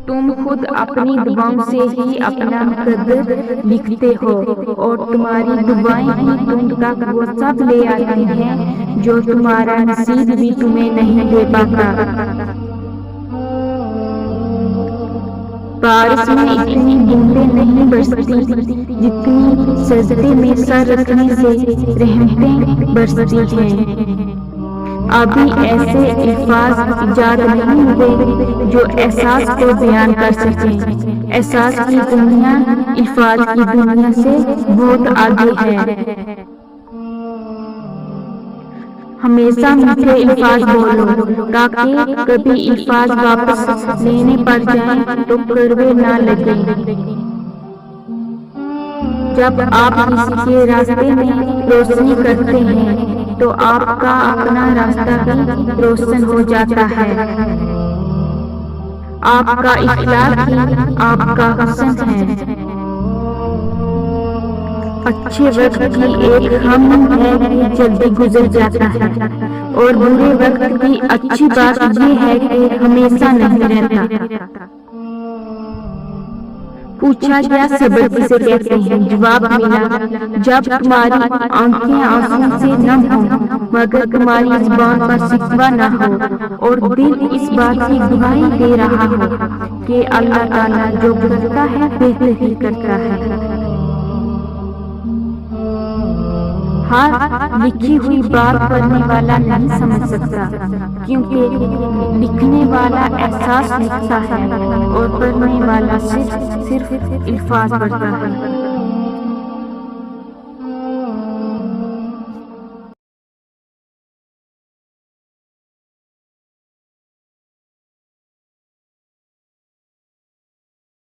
तुम खुद अपनी दुआओं से ही अपना कदर लिखते हो और तुम्हारी दुआएं ही तुम तक वो सब ले आती हैं जो तुम्हारा नसीब भी तुम्हें नहीं दे पाता। बारिश में इतनी बूंदें नहीं बरसती जितनी सजदे में सर रखने से रहमतें बरसती हैं। अभी ऐसे अल्फाज इजाद नहीं हुए जो एहसास को बयान कर सकें। एहसास की दुनिया अल्फाज की दुनिया से बहुत आगे है। हमेशा मीठे अल्फाज बोलो ताकि कभी अल्फाज वापस लेने पड़ जाएं तो कड़वे ना लगे। जब आप किसी के रास्ते में रोशनी करते हैं तो आपका अपना रास्ता भी रोशन हो जाता है। आपका इखलाक ही आपका हुस्न है। अच्छे वक्त की एक हम है कि जल्दी गुजर जाता है और बुरे वक्त की अच्छी बात ये है कि हमेशा नहीं रहता। पूछा गया सब्र किसे कहते हैं? जवाब मिला, जब तुम्हारी आंखें आंसू से नम हो मगर तुम्हारी जुबान पर शिकवा न हो और दिल इस बात की गवाही दे रहा हो कि अल्लाह ताला जो करता है बेहतर ही करता है। हर लिखी हुई बात पढ़ने वाला नहीं समझ सकता क्योंकि लिखने वाला एहसास लिखता है और पढ़ने वाला सिर्फ अल्फाज पढ़ता है।